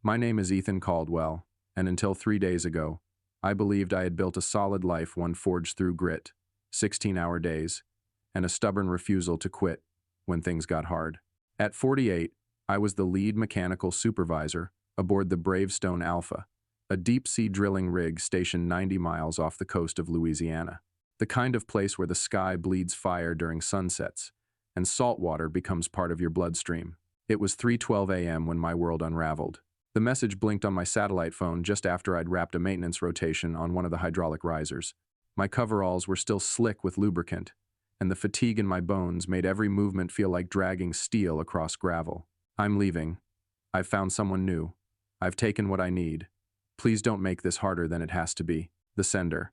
My name is Ethan Caldwell, and until 3 days ago, I believed I had built a solid life, one forged through grit, 16-hour days, and a stubborn refusal to quit when things got hard. At 48, I was the lead mechanical supervisor aboard the Bravestone Alpha, a deep-sea drilling rig stationed 90 miles off the coast of Louisiana, the kind of place where the sky bleeds fire during sunsets, and salt water becomes part of your bloodstream. It was 3:12 a.m. when my world unraveled. The message blinked on my satellite phone just after I'd wrapped a maintenance rotation on one of the hydraulic risers. My coveralls were still slick with lubricant, and the fatigue in my bones made every movement feel like dragging steel across gravel. I'm leaving. I've found someone new. I've taken what I need. Please don't make this harder than it has to be. The sender,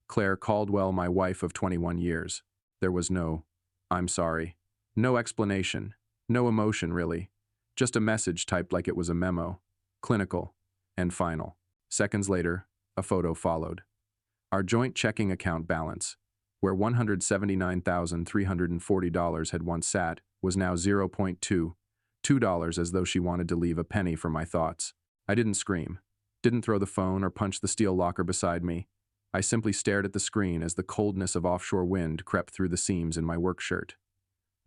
Claire Caldwell, my wife of 21 years. There was no, "I'm sorry." No explanation. No emotion, really. Just a message typed like it was a memo. Clinical. And final. Seconds later, a photo followed. Our joint checking account balance, where $179,340 had once sat, was now $0.2 as though she wanted to leave a penny for my thoughts. I didn't scream, didn't throw the phone or punch the steel locker beside me. I simply stared at the screen as the coldness of offshore wind crept through the seams in my work shirt.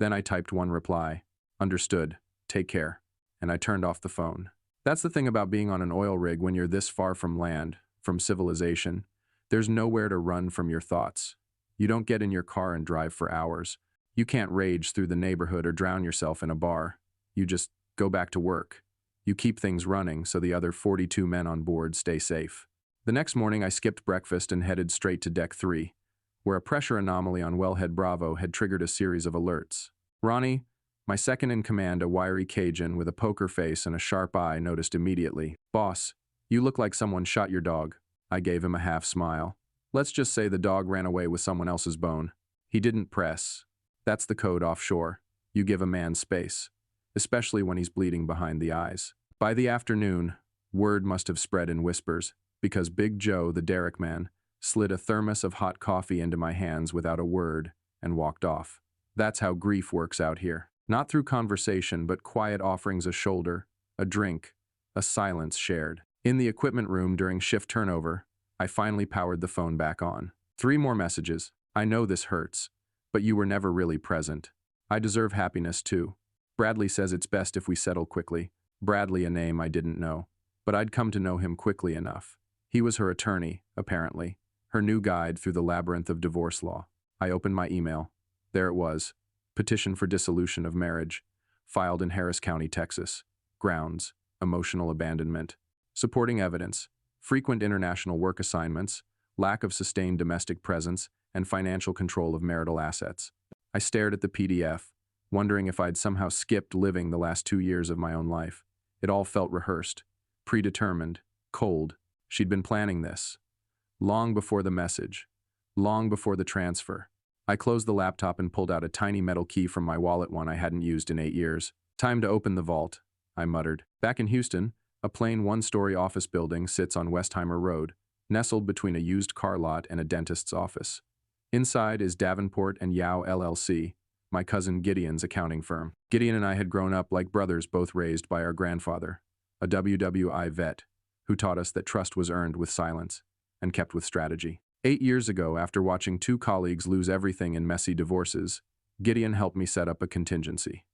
Then I typed one reply. Understood. Take care. And I turned off the phone. That's the thing about being on an oil rig when you're this far from land, from civilization. There's nowhere to run from your thoughts. You don't get in your car and drive for hours. You can't rage through the neighborhood or drown yourself in a bar. You just go back to work. You keep things running so the other 42 men on board stay safe. The next morning I skipped breakfast and headed straight to Deck 3, where a pressure anomaly on Wellhead Bravo had triggered a series of alerts. Ronnie, my second in command, a wiry Cajun with a poker face and a sharp eye, noticed immediately. "Boss, you look like someone shot your dog." I gave him a half smile. "Let's just say the dog ran away with someone else's bone." He didn't press. That's the code offshore. You give a man space, especially when he's bleeding behind the eyes. By the afternoon, word must have spread in whispers, because Big Joe, the derrick man, slid a thermos of hot coffee into my hands without a word and walked off. That's how grief works out here. Not through conversation, but quiet offerings: a shoulder, a drink, a silence shared. In the equipment room during shift turnover, I finally powered the phone back on. 3 more messages. "I know this hurts, but you were never really present. I deserve happiness too. Bradley says it's best if we settle quickly." Bradley, a name I didn't know, but I'd come to know him quickly enough. He was her attorney, apparently, her new guide through the labyrinth of divorce law. I opened my email. There it was. Petition for dissolution of marriage, filed in Harris County, Texas. Grounds: emotional abandonment. Supporting evidence: frequent international work assignments, lack of sustained domestic presence, and financial control of marital assets. I stared at the PDF, wondering if I'd somehow skipped living the last 2 years of my own life. It all felt rehearsed, predetermined, cold. She'd been planning this. Long before the message. Long before the transfer. I closed the laptop and pulled out a tiny metal key from my wallet, one I hadn't used in 8 years. "Time to open the vault," I muttered. Back in Houston, a plain 1-story office building sits on Westheimer Road, nestled between a used car lot and a dentist's office. Inside is Davenport and Yao LLC, my cousin Gideon's accounting firm. Gideon and I had grown up like brothers, both raised by our grandfather, a WWI vet, who taught us that trust was earned with silence and kept with strategy. 8 years ago, after watching 2 colleagues lose everything in messy divorces, Gideon helped me set up a contingency.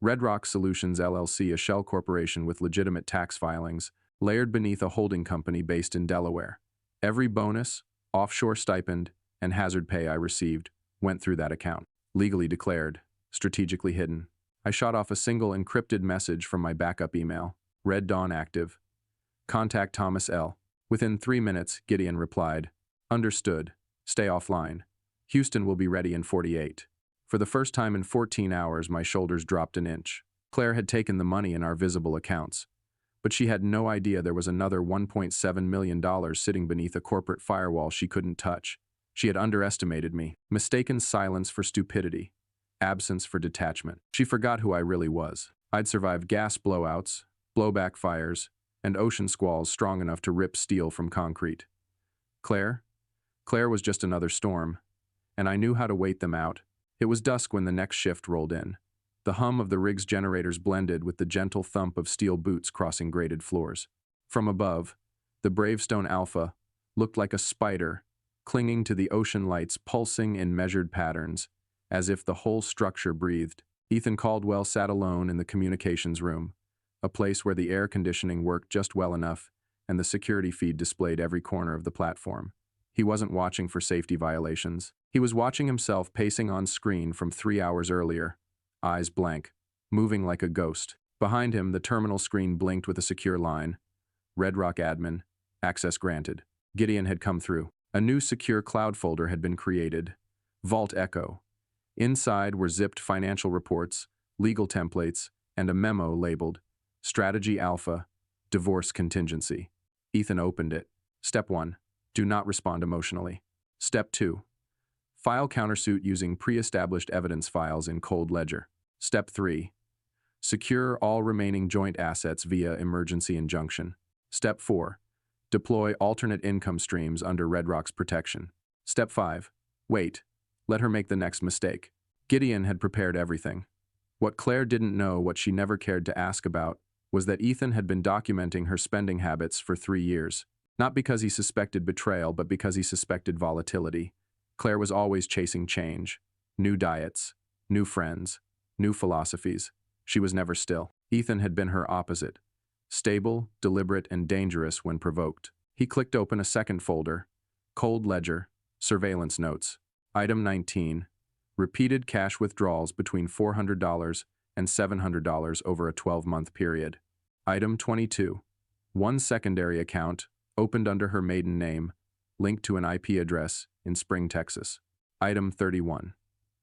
Red Rock Solutions LLC, a shell corporation with legitimate tax filings, layered beneath a holding company based in Delaware. Every bonus, offshore stipend, and hazard pay I received went through that account. Legally declared, strategically hidden. I shot off a single encrypted message from my backup email. Red Dawn active. Contact Thomas L. Within 3 minutes, Gideon replied, "Understood. Stay offline. Houston will be ready in 48. For the first time in 14 hours, my shoulders dropped an inch. Claire had taken the money in our visible accounts, but she had no idea there was another $1.7 million sitting beneath a corporate firewall she couldn't touch. She had underestimated me. Mistaken silence for stupidity. Absence for detachment. She forgot who I really was. I'd survived gas blowouts, blowback fires, and ocean squalls strong enough to rip steel from concrete. Claire? Claire was just another storm, and I knew how to wait them out. It was dusk when the next shift rolled in. The hum of the rig's generators blended with the gentle thump of steel boots crossing grated floors. From above, the Bravestone Alpha looked like a spider, clinging to the ocean lights pulsing in measured patterns, as if the whole structure breathed. Ethan Caldwell sat alone in the communications room, a place where the air conditioning worked just well enough and the security feed displayed every corner of the platform. He wasn't watching for safety violations. He was watching himself pacing on screen from 3 hours earlier, eyes blank, moving like a ghost. Behind him, the terminal screen blinked with a secure line. Red Rock admin, access granted. Gideon had come through. A new secure cloud folder had been created. Vault Echo. Inside were zipped financial reports, legal templates, and a memo labeled Strategy Alpha, Divorce Contingency. Ethan opened it. Step 1. Do not respond emotionally. Step 2. File countersuit using pre-established evidence files in Cold Ledger. Step 3. Secure all remaining joint assets via emergency injunction. Step 4. Deploy alternate income streams under Red Rock's protection. Step 5. Wait. Let her make the next mistake. Gideon had prepared everything. What Claire didn't know, what she never cared to ask about, was that Ethan had been documenting her spending habits for 3 years. Not because he suspected betrayal, but because he suspected volatility. Claire was always chasing change. New diets, new friends, new philosophies. She was never still. Ethan had been her opposite. Stable, deliberate, and dangerous when provoked. He clicked open a second folder. Cold Ledger, Surveillance Notes. Item 19. Repeated cash withdrawals between $400 and $700 over a 12-month period. Item 22. One secondary account, opened under her maiden name, linked to an IP address in Spring, Texas. Item 31.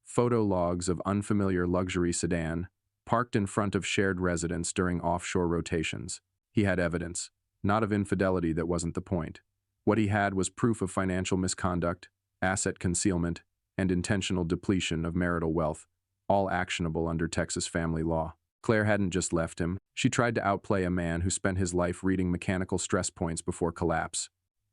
Photo logs of unfamiliar luxury sedan, parked in front of shared residence during offshore rotations. He had evidence, not of infidelity that wasn't the point. What he had was proof of financial misconduct, asset concealment, and intentional depletion of marital wealth, all actionable under Texas family law. Claire hadn't just left him. She tried to outplay a man who spent his life reading mechanical stress points before collapse.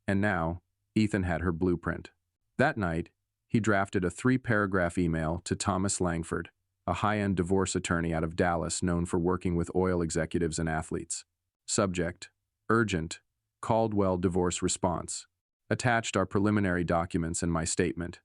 And now, Ethan had her blueprint. That night, he drafted a 3-paragraph email to Thomas Langford, a high-end divorce attorney out of Dallas known for working with oil executives and athletes. Subject: Urgent, Caldwell divorce response. Attached are preliminary documents and my statement.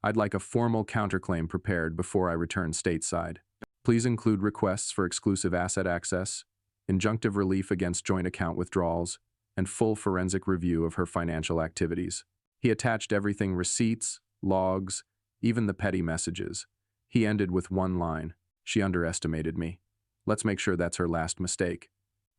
I'd like a formal counterclaim prepared before I return stateside. Please include requests for exclusive asset access, injunctive relief against joint account withdrawals, and full forensic review of her financial activities. He attached everything: receipts, logs, even the petty messages. He ended with one line: She underestimated me. Let's make sure that's her last mistake.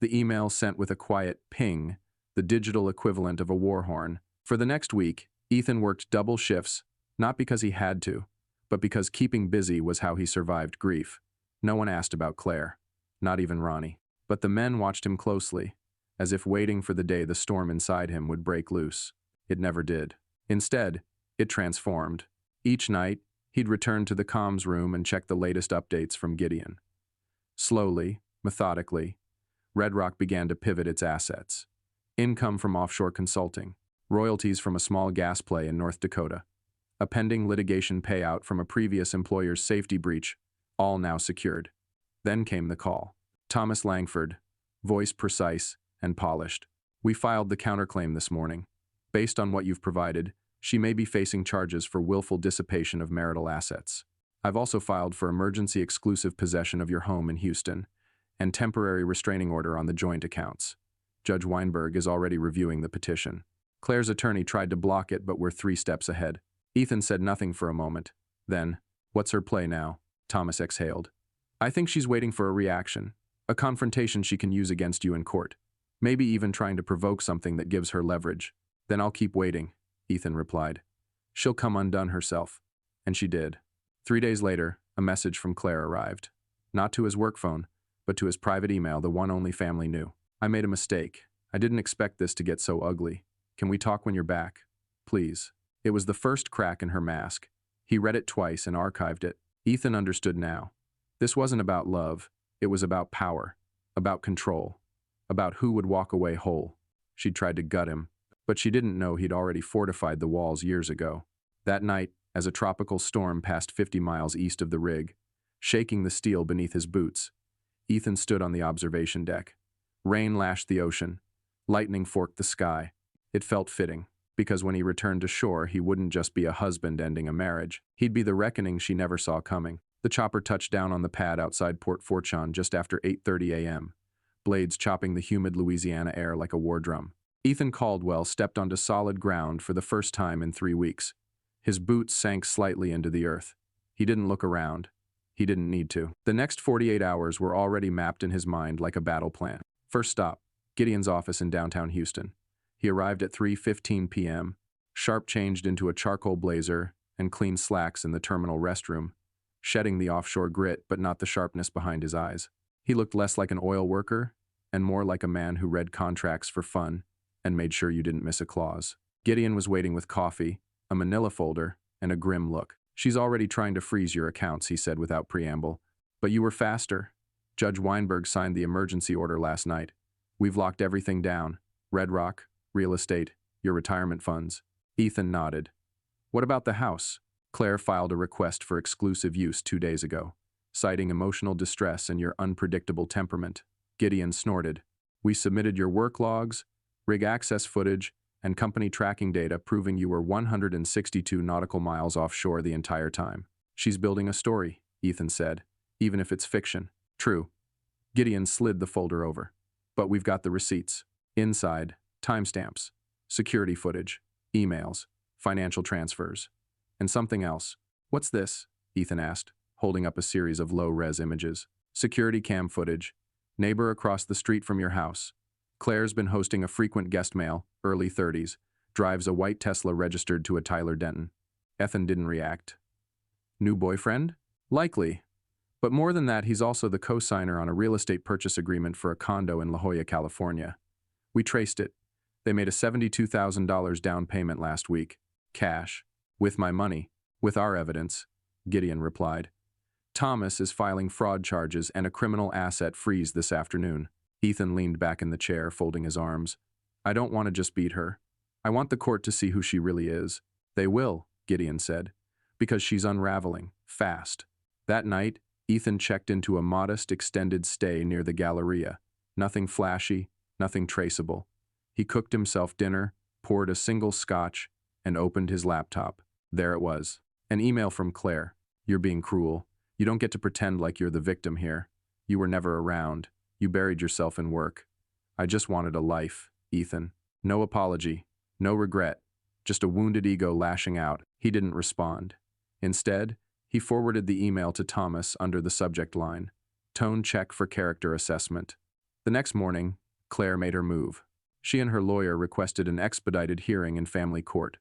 The email sent with a quiet ping, the digital equivalent of a war horn. For the next week, Ethan worked double shifts, not because he had to, but because keeping busy was how he survived grief. No one asked about Claire, not even Ronnie. But the men watched him closely, as if waiting for the day the storm inside him would break loose. It never did. Instead, it transformed. Each night, he'd return to the comms room and check the latest updates from Gideon. Slowly, methodically, Red Rock began to pivot its assets. Income from offshore consulting, royalties from a small gas play in North Dakota, a pending litigation payout from a previous employer's safety breach, all now secured. Then came the call. Thomas Langford, voice precise and polished. We filed the counterclaim this morning. Based on what you've provided, she may be facing charges for willful dissipation of marital assets. I've also filed for emergency exclusive possession of your home in Houston and temporary restraining order on the joint accounts. Judge Weinberg is already reviewing the petition. Claire's attorney tried to block it, but we're 3 steps ahead. Ethan said nothing for a moment. Then, what's her play now? Thomas exhaled. I think she's waiting for a reaction, a confrontation she can use against you in court. Maybe even trying to provoke something that gives her leverage. Then I'll keep waiting, Ethan replied. She'll come undone herself. And she did. 3 days later, a message from Claire arrived. Not to his work phone, but to his private email, the one only family knew. I made a mistake. I didn't expect this to get so ugly. Can we talk when you're back? Please. It was the first crack in her mask. He read it twice and archived it. Ethan understood now. This wasn't about love. It was about power, about control, about who would walk away whole. She'd tried to gut him, but she didn't know he'd already fortified the walls years ago. That night, as a tropical storm passed 50 miles east of the rig, shaking the steel beneath his boots. Ethan stood on the observation deck. Rain lashed the ocean. Lightning forked the sky. It felt fitting, because when he returned to shore, he wouldn't just be a husband ending a marriage. He'd be the reckoning she never saw coming. The chopper touched down on the pad outside Port Fortune just after 8:30 a.m., blades chopping the humid Louisiana air like a war drum. Ethan Caldwell stepped onto solid ground for the first time in 3 weeks. His boots sank slightly into the earth. He didn't look around. He didn't need to. The next 48 hours were already mapped in his mind like a battle plan. First stop, Gideon's office in downtown Houston. He arrived at 3:15 p.m., sharp changed into a charcoal blazer and clean slacks in the terminal restroom, shedding the offshore grit but not the sharpness behind his eyes. He looked less like an oil worker and more like a man who read contracts for fun and made sure you didn't miss a clause. Gideon was waiting with coffee, a manila folder, and a grim look. "She's already trying to freeze your accounts," he said without preamble. "But you were faster. Judge Weinberg signed the emergency order last night. We've locked everything down. Red Rock, real estate, your retirement funds." Ethan nodded. "What about the house?" Claire filed a request for exclusive use 2 days ago, citing emotional distress and your unpredictable temperament. Gideon snorted. "We submitted your work logs, rig access footage, and company tracking data proving you were 162 nautical miles offshore the entire time." "She's building a story," Ethan said, "even if it's fiction." "True." Gideon slid the folder over. "But we've got the receipts. Inside, timestamps, security footage, emails, financial transfers, and something else." "What's this?" Ethan asked, holding up a series of low-res images. "Security cam footage. Neighbor across the street from your house. Claire's been hosting a frequent guest mail, early 30s, drives a white Tesla registered to a Tyler Denton." Ethan didn't react. "New boyfriend?" "Likely. But more than that, he's also the co-signer on a real estate purchase agreement for a condo in La Jolla, California. We traced it. They made a $72,000 down payment last week. Cash. With my money. With our evidence," Gideon replied. "Thomas is filing fraud charges and a criminal asset freeze this afternoon." Ethan leaned back in the chair, folding his arms. "I don't want to just beat her. I want the court to see who she really is." "They will," Gideon said, "because she's unraveling, fast." That night, Ethan checked into a modest, extended stay near the Galleria. Nothing flashy, nothing traceable. He cooked himself dinner, poured a single scotch, and opened his laptop. There it was. An email from Claire. "You're being cruel. You don't get to pretend like you're the victim here. You were never around. You buried yourself in work. I just wanted a life, Ethan. No apology, no regret, just a wounded ego lashing out." He didn't respond. Instead, he forwarded the email to Thomas under the subject line, "Tone check for character assessment." The next morning, Claire made her move. She and her lawyer requested an expedited hearing in family court.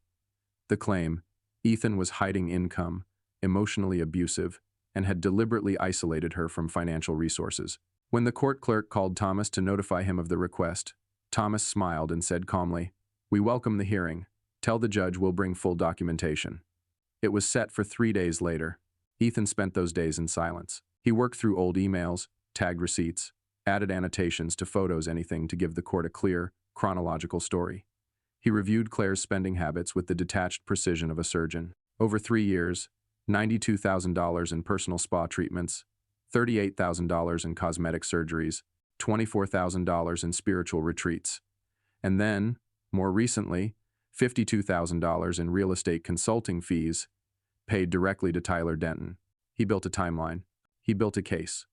The claim: Ethan was hiding income, emotionally abusive, and had deliberately isolated her from financial resources. When the court clerk called Thomas to notify him of the request, Thomas smiled and said calmly, "We welcome the hearing. Tell the judge we'll bring full documentation." It was set for 3 days later. Ethan spent those days in silence. He worked through old emails, tagged receipts, added annotations to photos, anything to give the court a clear, chronological story. He reviewed Claire's spending habits with the detached precision of a surgeon. Over 3 years, $92,000 in personal spa treatments, $38,000 in cosmetic surgeries, $24,000 in spiritual retreats. And then, more recently, $52,000 in real estate consulting fees, paid directly to Tyler Denton. He built a timeline. He built a case.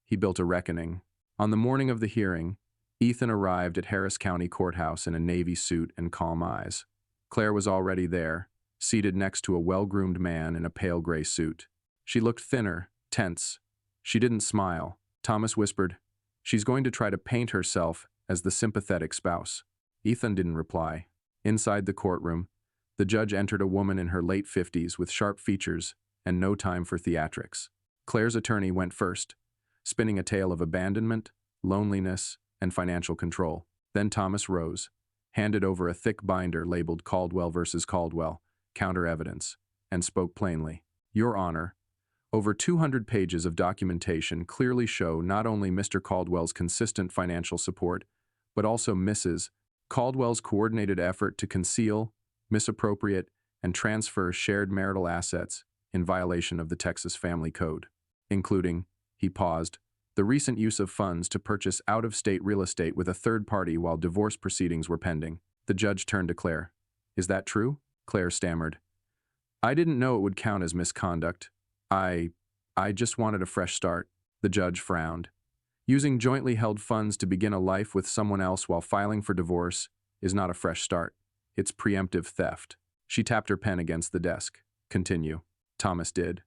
He built a reckoning. On the morning of the hearing, Ethan arrived at Harris County Courthouse in a navy suit and calm eyes. Claire was already there, seated next to a well-groomed man in a pale gray suit. She looked thinner, tense. She didn't smile. Thomas whispered, "She's going to try to paint herself as the sympathetic spouse." Ethan didn't reply. Inside the courtroom, the judge entered a woman in her late 50s with sharp features and no time for theatrics. Claire's attorney went first, spinning a tale of abandonment, loneliness, and financial control. Then Thomas rose, handed over a thick binder labeled Caldwell versus Caldwell, counter evidence, and spoke plainly. "Your Honor, over 200 pages of documentation clearly show not only Mr. Caldwell's consistent financial support, but also Mrs. Caldwell's coordinated effort to conceal, misappropriate, and transfer shared marital assets in violation of the Texas Family Code." including, he paused, the recent use of funds to purchase out-of-state real estate with a third party while divorce proceedings were pending. The judge turned to Claire. Is that true? Claire stammered. I didn't know it would count as misconduct. I just wanted a fresh start. The judge frowned. Using jointly held funds to begin a life with someone else while filing for divorce is not a fresh start. It's preemptive theft. She tapped her pen against the desk. Continue. Thomas did.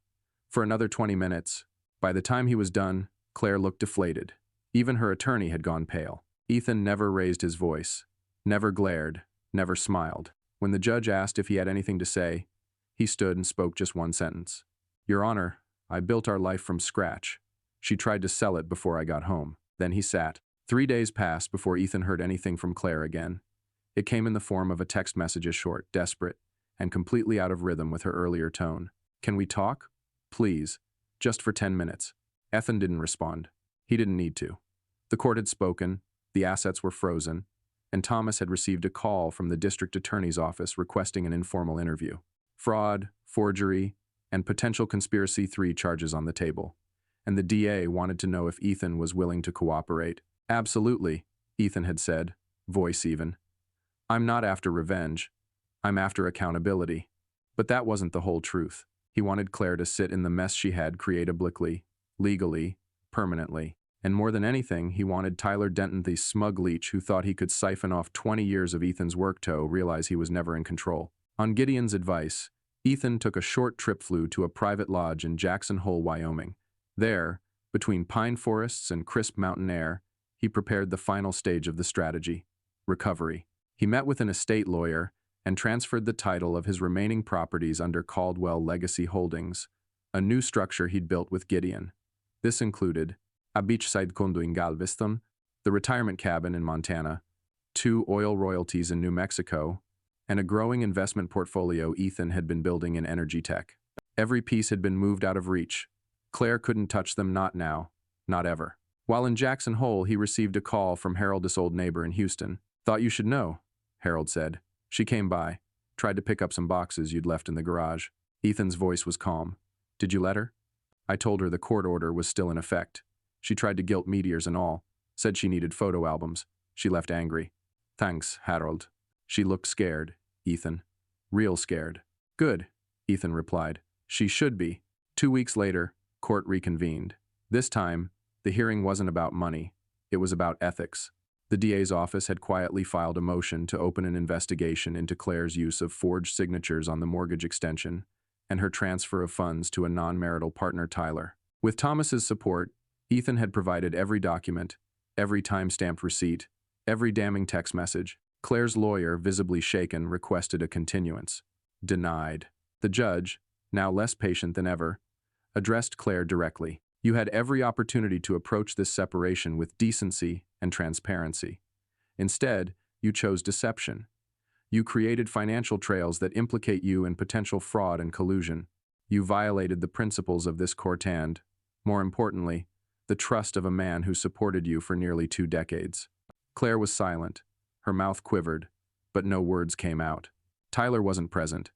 For another 20 minutes. By the time he was done, Claire looked deflated. Even her attorney had gone pale. Ethan never raised his voice, never glared, never smiled. When the judge asked if he had anything to say, he stood and spoke just one sentence. Your Honor, I built our life from scratch. She tried to sell it before I got home. Then he sat. 3 days passed before Ethan heard anything from Claire again. It came in the form of a text message as short, desperate, and completely out of rhythm with her earlier tone. Can we talk? Please. Just for 10 minutes. Ethan didn't respond. He didn't need to. The court had spoken, the assets were frozen, and Thomas had received a call from the district attorney's office requesting an informal interview. Fraud, forgery, and potential conspiracy 3 charges on the table. And the DA wanted to know if Ethan was willing to cooperate. Absolutely, Ethan had said, voice even. I'm not after revenge. I'm after accountability. But that wasn't the whole truth. He wanted Claire to sit in the mess she had creatably, legally, permanently. And more than anything, he wanted Tyler Denton, the smug leech who thought he could siphon off 20 years of Ethan's work to realize he was never in control. On Gideon's advice, Ethan took a short trip flew to a private lodge in Jackson Hole, Wyoming. There, between pine forests and crisp mountain air, he prepared the final stage of the strategy, recovery. He met with an estate lawyer and transferred the title of his remaining properties under Caldwell Legacy Holdings, a new structure he'd built with Gideon. This included a beachside condo in Galveston, the retirement cabin in Montana, 2 oil royalties in New Mexico, and a growing investment portfolio Ethan had been building in energy tech. Every piece had been moved out of reach. Claire couldn't touch them, not now, not ever. While in Jackson Hole, he received a call from Harold's old neighbor in Houston. Thought you should know, Harold said. She came by, tried to pick up some boxes you'd left in the garage. Ethan's voice was calm. Did you let her? I told her the court order was still in effect. She tried to guilt meteors and all, said she needed photo albums. She left angry. Thanks, Harold. She looked scared, Ethan. Real scared. Good, Ethan replied. She should be. 2 weeks later, court reconvened. This time, the hearing wasn't about money. It was about ethics. The DA's office had quietly filed a motion to open an investigation into Claire's use of forged signatures on the mortgage extension and her transfer of funds to a non-marital partner, Tyler. With Thomas's support, Ethan had provided every document, every time-stamped receipt, every damning text message. Claire's lawyer, visibly shaken, requested a continuance. Denied. The judge, now less patient than ever, addressed Claire directly. You had every opportunity to approach this separation with decency and transparency. Instead, you chose deception. You created financial trails that implicate you in potential fraud and collusion. You violated the principles of this court and, more importantly, the trust of a man who supported you for nearly 2 decades. Claire was silent. Her mouth quivered, but no words came out. Tyler wasn't present.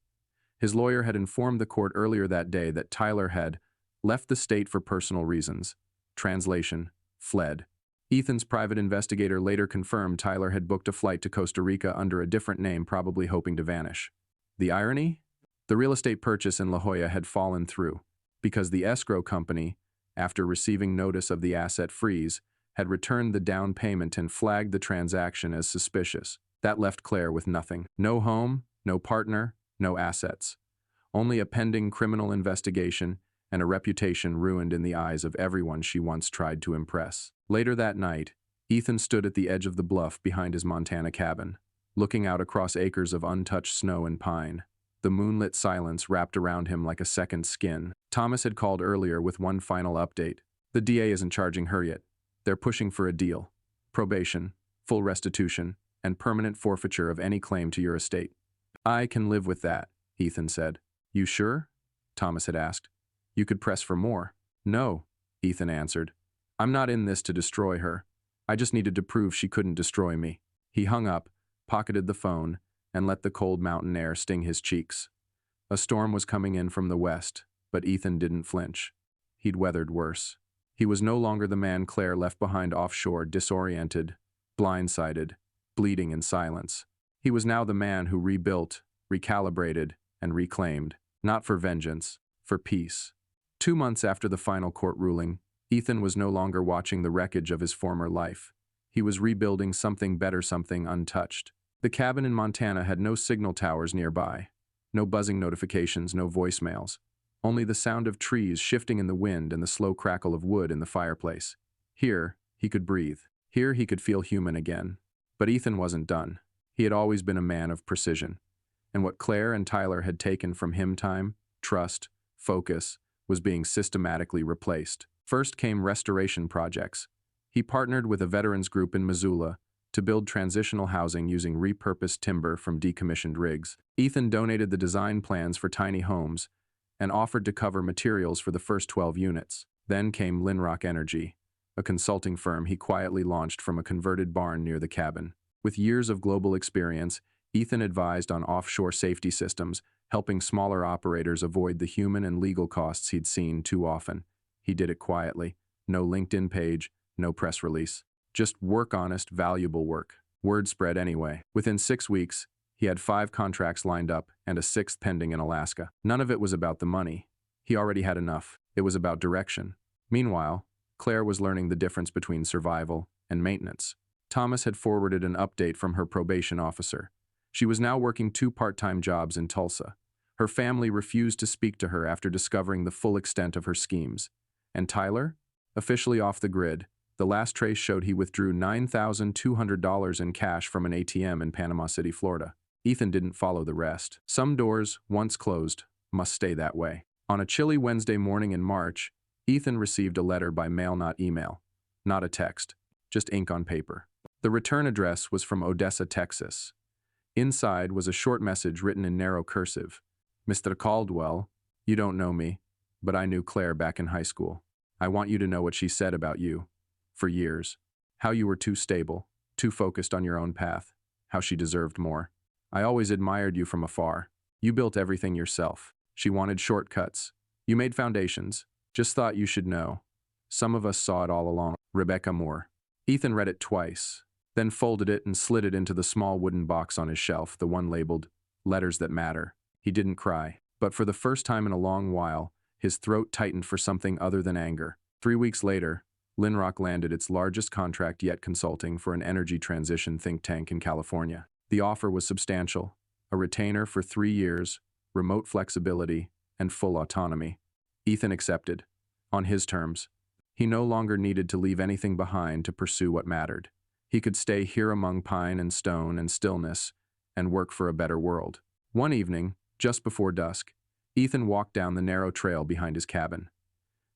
His lawyer had informed the court earlier that day that Tyler had left the state for personal reasons. Translation, fled. Ethan's private investigator later confirmed Tyler had booked a flight to Costa Rica under a different name, probably hoping to vanish. The irony? The real estate purchase in La Jolla had fallen through, because the escrow company, after receiving notice of the asset freeze, had returned the down payment and flagged the transaction as suspicious. That left Claire with nothing. No home, no partner, no assets. Only a pending criminal investigation and a reputation ruined in the eyes of everyone she once tried to impress. Later that night, Ethan stood at the edge of the bluff behind his Montana cabin, looking out across acres of untouched snow and pine. The moonlit silence wrapped around him like a second skin. Thomas had called earlier with one final update. The DA isn't charging her yet. They're pushing for a deal. Probation, full restitution, and permanent forfeiture of any claim to your estate. I can live with that, Ethan said. You sure? Thomas had asked. You could press for more. No, Ethan answered. I'm not in this to destroy her. I just needed to prove she couldn't destroy me. He hung up, pocketed the phone, and let the cold mountain air sting his cheeks. A storm was coming in from the west, but Ethan didn't flinch. he'd weathered worse. He was no longer the man Claire left behind offshore, disoriented, blindsided, bleeding in silence. He was now the man who rebuilt, recalibrated, and reclaimed, not for vengeance, for peace. 2 months after the final court ruling, Ethan was no longer watching the wreckage of his former life. He was rebuilding something better, something untouched. The cabin in Montana had no signal towers nearby, no buzzing notifications, no voicemails. Only the sound of trees shifting in the wind and the slow crackle of wood in the fireplace. Here, he could breathe. Here, he could feel human again. But Ethan wasn't done. He had always been a man of precision. And what Claire and Tyler had taken from him, time, trust, focus, was being systematically replaced. First came restoration projects. He partnered with a veterans group in Missoula to build transitional housing using repurposed timber from decommissioned rigs. Ethan donated the design plans for tiny homes and offered to cover materials for the first 12 units. Then came Linrock Energy, a consulting firm he quietly launched from a converted barn near the cabin. With years of global experience, Ethan advised on offshore safety systems, helping smaller operators avoid the human and legal costs he'd seen too often. He did it quietly. No LinkedIn page, no press release. Just work, honest, valuable work. Word spread anyway. Within 6 weeks, he had 5 contracts lined up and a 6th pending in Alaska. None of it was about the money. He already had enough. It was about direction. Meanwhile, Claire was learning the difference between survival and maintenance. Thomas had forwarded an update from her probation officer. She was now working 2 part-time jobs in Tulsa. Her family refused to speak to her after discovering the full extent of her schemes. And Tyler? Officially off the grid, the last trace showed he withdrew $9,200 in cash from an ATM in Panama City, Florida. Ethan didn't follow the rest. Some doors, once closed, must stay that way. On a chilly Wednesday morning in March, Ethan received a letter by mail, not email. Not a text, just ink on paper. The return address was from Odessa, Texas. Inside was a short message written in narrow cursive. Mr. Caldwell, you don't know me, but I knew Claire back in high school. I want you to know what she said about you. For years. How you were too stable, too focused on your own path. How she deserved more. I always admired you from afar. You built everything yourself. She wanted shortcuts. You made foundations. Just thought you should know. Some of us saw it all along. Rebecca Moore. Ethan read it twice, then folded it and slid it into the small wooden box on his shelf, the one labeled, Letters That Matter. He didn't cry, but for the first time in a long while, his throat tightened for something other than anger. 3 weeks later, Linrock landed its largest contract yet, consulting for an energy transition think tank in California. The offer was substantial, a retainer for 3 years, remote flexibility, and full autonomy. Ethan accepted, on his terms. He no longer needed to leave anything behind to pursue what mattered. He could stay here among pine and stone and stillness and work for a better world. One evening, just before dusk, Ethan walked down the narrow trail behind his cabin.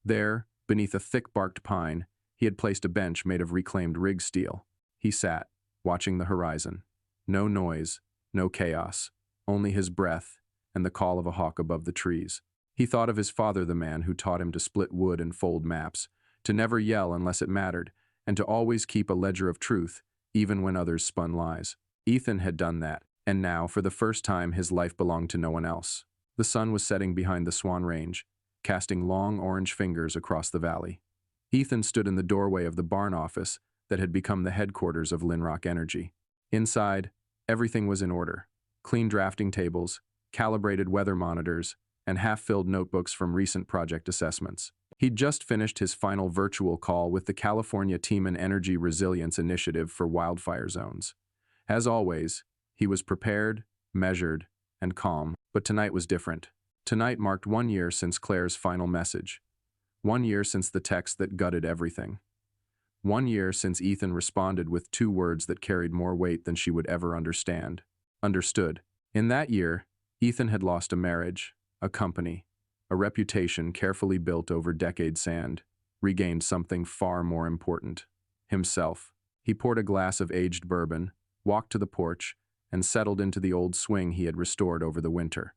There, beneath a thick-barked pine, he had placed a bench made of reclaimed rig steel. He sat, watching the horizon. No noise, no chaos, only his breath and the call of a hawk above the trees. He thought of his father, the man who taught him to split wood and fold maps, to never yell unless it mattered, and to always keep a ledger of truth, even when others spun lies. Ethan had done that, and now, for the first time, his life belonged to no one else. The sun was setting behind the Swan Range, casting long orange fingers across the valley. Ethan stood in the doorway of the barn office that had become the headquarters of Linrock Energy. Inside, everything was in order. Clean drafting tables, calibrated weather monitors, and half-filled notebooks from recent project assessments. He'd just finished his final virtual call with the California Team and Energy Resilience Initiative for wildfire zones. As always, he was prepared, measured, and calm, but tonight was different. Tonight marked 1 year since Claire's final message. 1 year since the text that gutted everything. 1 year since Ethan responded with 2 words that carried more weight than she would ever understand. Understood. In that year, Ethan had lost a marriage, a company, a reputation carefully built over decades' sand, regained something far more important. Himself. He poured a glass of aged bourbon, walked to the porch, and settled into the old swing he had restored over the winter.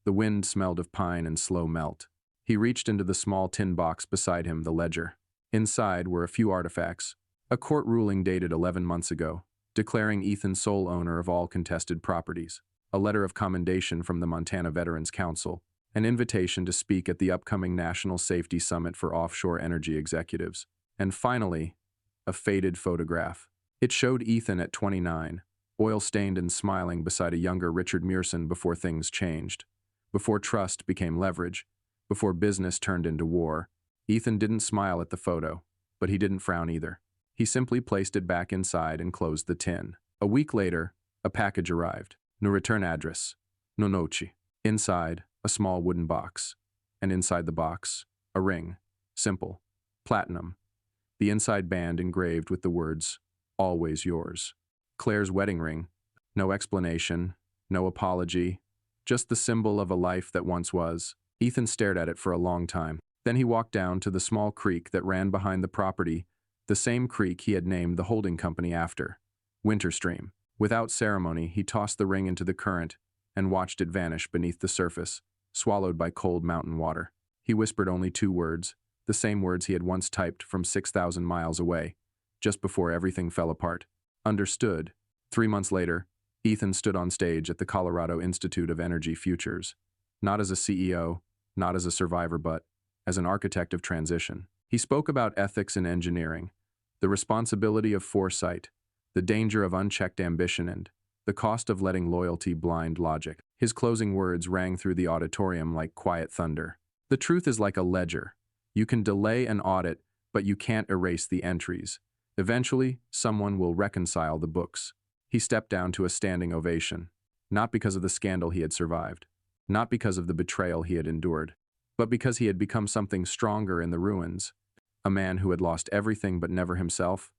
The wind smelled of pine and slow melt. He reached into the small tin box beside him, the ledger. Inside were a few artifacts. A court ruling dated 11 months ago, declaring Ethan sole owner of all contested properties. A letter of commendation from the Montana Veterans Council, an invitation to speak at the upcoming National Safety Summit for Offshore Energy Executives, and finally, a faded photograph. It showed Ethan at 29, oil-stained and smiling beside a younger Richard Mearson before things changed, before trust became leverage, before business turned into war. Ethan didn't smile at the photo, but he didn't frown either. He simply placed it back inside and closed the tin. A week later, a package arrived. No return address. No noche. Inside, a small wooden box. And inside the box, a ring. Simple. Platinum. The inside band engraved with the words, "Always yours." Claire's wedding ring. No explanation, no apology, just the symbol of a life that once was. Ethan stared at it for a long time. Then he walked down to the small creek that ran behind the property, the same creek he had named the holding company after, Winterstream. Without ceremony, he tossed the ring into the current and watched it vanish beneath the surface, swallowed by cold mountain water. He whispered only 2 words, the same words he had once typed from 6,000 miles away, just before everything fell apart. Understood. 3 months later, Ethan stood on stage at the Colorado Institute of Energy Futures, not as a CEO, not as a survivor, but as an architect of transition. He spoke about ethics in engineering, the responsibility of foresight, the danger of unchecked ambition, and the cost of letting loyalty blind logic. His closing words rang through the auditorium like quiet thunder. The truth is like a ledger. You can delay an audit, but you can't erase the entries. Eventually, someone will reconcile the books. He stepped down to a standing ovation, not because of the scandal he had survived, not because of the betrayal he had endured, but because he had become something stronger in the ruins, a man who had lost everything but never himself.